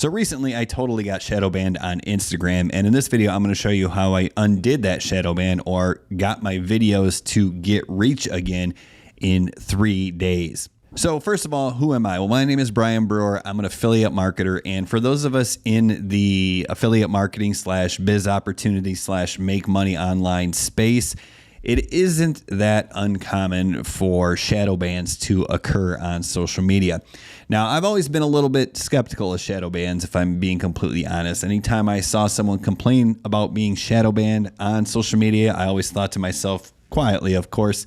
So recently I totally got shadow banned on Instagram, and in this video I'm going to show you how I undid that shadow ban or got my videos to get reach again in 3 days. So first of all, who am I? Well, my name is Brewer. I'm an affiliate marketer, and for those of us in the affiliate marketing / biz opportunity / make money online space, it isn't that uncommon for shadow bans to occur on social media. Now, I've always been a little bit skeptical of shadow bans, if I'm being completely honest. Anytime I saw someone complain about being shadow banned on social media, I always thought to myself, quietly, of course,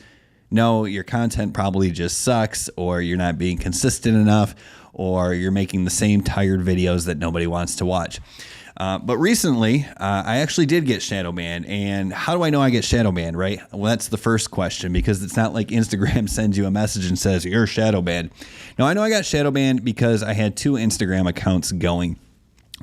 no, your content probably just sucks, or you're not being consistent enough, or you're making the same tired videos that nobody wants to watch. But recently, I actually did get shadow banned. And how do I know I get shadow banned, right? Well, that's the first question, because it's not like Instagram sends you a message and says, you're shadow banned. No, I know I got shadow banned because I had 2 Instagram accounts going.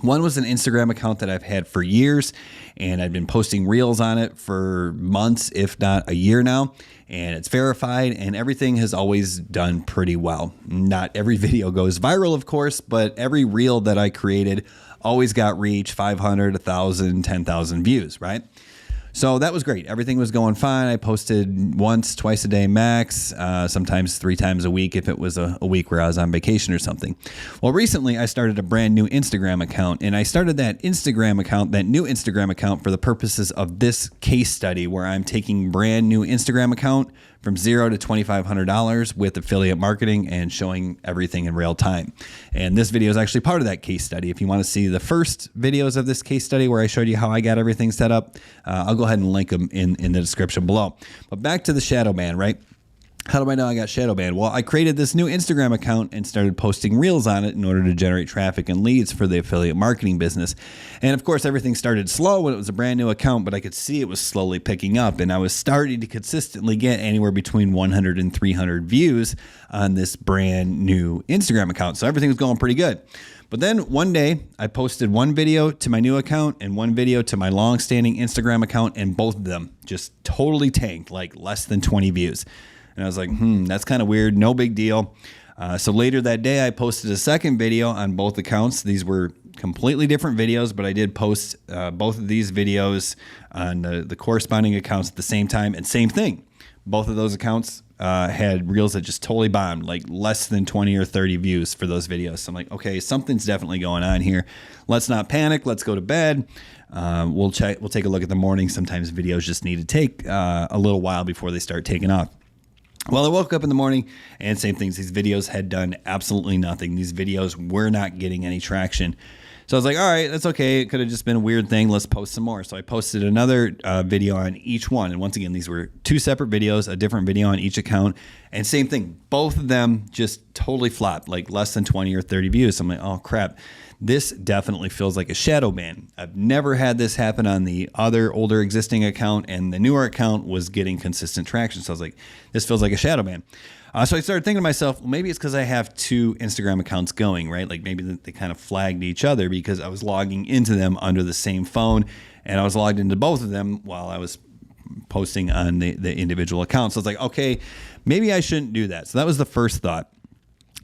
One was an Instagram account that I've had for years, and I've been posting reels on it for months, if not a year now, and it's verified, and everything has always done pretty well. Not every video goes viral, of course, but every reel that I created always got reach, 500, 1,000, 10,000 views, right? So that was great. Everything was going fine. I posted once, twice a day max, sometimes 3 times a week if it was a week where I was on vacation or something. Well, recently I started a brand new Instagram account, and I started that new Instagram account for the purposes of this case study, where I'm taking brand new Instagram account from $0 to $2,500 with affiliate marketing and showing everything in real time. And this video is actually part of that case study. If you want to see the first videos of this case study where I showed you how I got everything set up, I'll go ahead and link them in the description below. But back to the shadow ban, right? How do I know I got shadow banned? Well, I created this new Instagram account and started posting reels on it in order to generate traffic and leads for the affiliate marketing business. And of course, everything started slow when it was a brand new account, but I could see it was slowly picking up, and I was starting to consistently get anywhere between 100 and 300 views on this brand new Instagram account. So everything was going pretty good. But then one day I posted one video to my new account and one video to my long-standing Instagram account, and both of them just totally tanked, like less than 20 views. And I was like, that's kind of weird. No big deal. So later that day, I posted a second video on both accounts. These were completely different videos, but I did post both of these videos on the corresponding accounts at the same time. And same thing. Both of those accounts had reels that just totally bombed, like less than 20 or 30 views for those videos. So I'm like, okay, something's definitely going on here. Let's not panic. Let's go to bed. We'll take a look at the morning. Sometimes videos just need to take a little while before they start taking off. Well, I woke up in the morning and same things. These videos had done absolutely nothing. These videos were not getting any traction. So I was like, all right, that's okay. It could have just been a weird thing. Let's post some more. So I posted another video on each one. And once again, these were 2 separate videos, a different video on each account. And same thing. Both of them just totally flopped, like less than 20 or 30 views. So I'm like, oh, crap. This definitely feels like a shadow ban. I've never had this happen on the other older existing account, and the newer account was getting consistent traction. So I was like, this feels like a shadow ban. So I started thinking to myself, well, maybe it's because I have 2 Instagram accounts going, right? Like maybe they kind of flagged each other because I was logging into them under the same phone, and I was logged into both of them while I was posting on the individual accounts. So I was like, okay, maybe I shouldn't do that. So that was the first thought.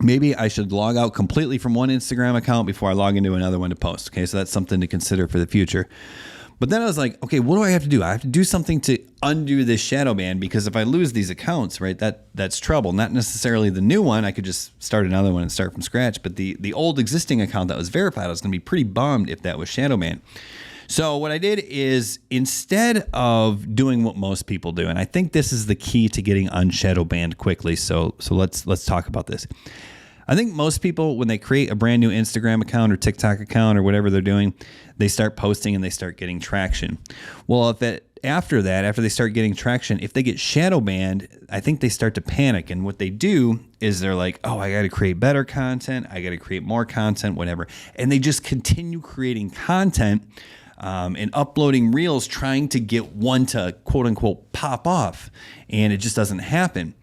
Maybe I should log out completely from one Instagram account before I log into another one to post. Okay, so that's something to consider for the future. But then I was like, okay, what do I have to do? I have to do something to undo this shadow ban, because if I lose these accounts, right, that's trouble. Not necessarily the new one. I could just start another one and start from scratch. But the old existing account that was verified, I was going to be pretty bummed if that was shadow banned. So what I did is, instead of doing what most people do, and I think this is the key to getting unshadow banned quickly. So let's talk about this. I think most people, when they create a brand new Instagram account or TikTok account or whatever they're doing, they start posting and they start getting traction. Well, after they start getting traction, if they get shadow banned, I think they start to panic. And what they do is they're like, oh, I got to create better content. I got to create more content, whatever. And they just continue creating content and uploading reels, trying to get one to quote unquote pop off. And it just doesn't happen.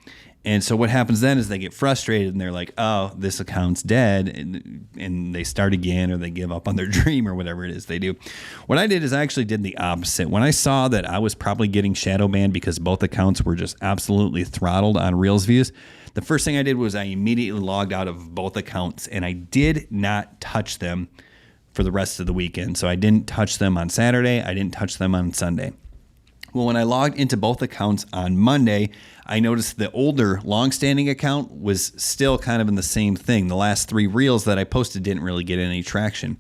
And so what happens then is they get frustrated and they're like, oh, this account's dead. And they start again, or they give up on their dream, or whatever it is they do. What I did is I actually did the opposite. When I saw that I was probably getting shadow banned because both accounts were just absolutely throttled on Reels views, the first thing I did was I immediately logged out of both accounts, and I did not touch them for the rest of the weekend. So I didn't touch them on Saturday. I didn't touch them on Sunday. Well, when I logged into both accounts on Monday, I noticed the older long-standing account was still kind of in the same thing. The last 3 reels that I posted didn't really get any traction.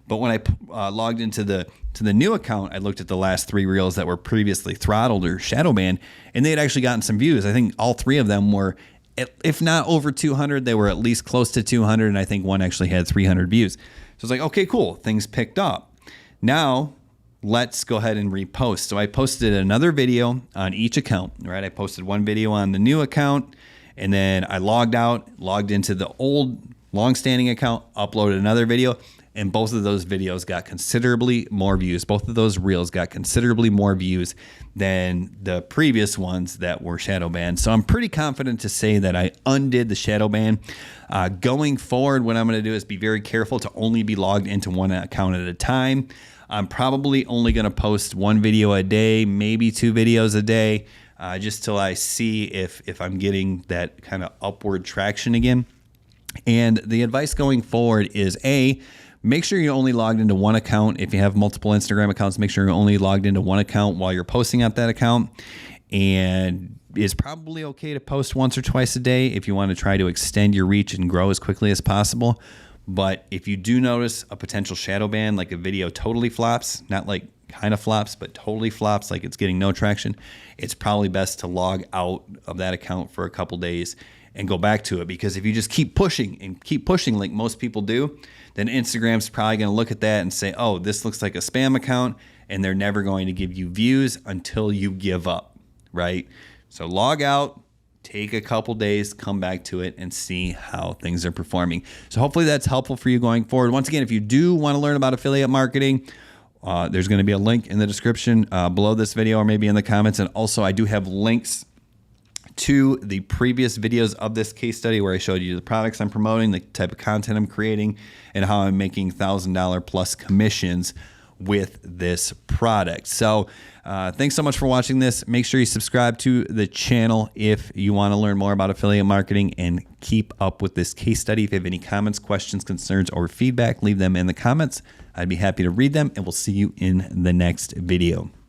But when I logged into the new account, I looked at the last 3 reels that were previously throttled or shadow banned, and they had actually gotten some views. I think all 3 of them were, if not over 200, they were at least close to 200, and I think one actually had 300 views. So it's like, okay, cool, things picked up. Now, let's go ahead and repost. So I posted another video on each account, right? I posted one video on the new account, and then I logged out, logged into the old long-standing account, uploaded another video, and both of those videos got considerably more views. Both of those reels got considerably more views than the previous ones that were shadow banned. So I'm pretty confident to say that I undid the shadow ban. Going forward, what I'm going to do is be very careful to only be logged into one account at a time. I'm probably only going to post 1 video a day, maybe 2 videos a day, just till I see if I'm getting that kind of upward traction again. And the advice going forward is make sure you're only logged into one account. If you have multiple Instagram accounts, make sure you're only logged into one account while you're posting at that account. And it's probably okay to post once or twice a day if you want to try to extend your reach and grow as quickly as possible. But if you do notice a potential shadow ban, like a video totally flops, not like kind of flops, but totally flops, like it's getting no traction, it's probably best to log out of that account for a couple days and go back to it. Because if you just keep pushing like most people do, then Instagram's probably going to look at that and say, oh, this looks like a spam account, and they're never going to give you views until you give up, right? So log out, take a couple days, come back to it, and see how things are performing. So hopefully that's helpful for you going forward. Once again, if you do want to learn about affiliate marketing, there's going to be a link in the description below this video or maybe in the comments. And also I do have links to the previous videos of this case study where I showed you the products I'm promoting, the type of content I'm creating, and how I'm making $1,000 plus commissions with this product. So thanks so much for watching this. Make sure you subscribe to the channel if you want to learn more about affiliate marketing, and keep up with this case study. If you have any comments, questions, concerns, or feedback, leave them in the comments. I'd be happy to read them, and we'll see you in the next video.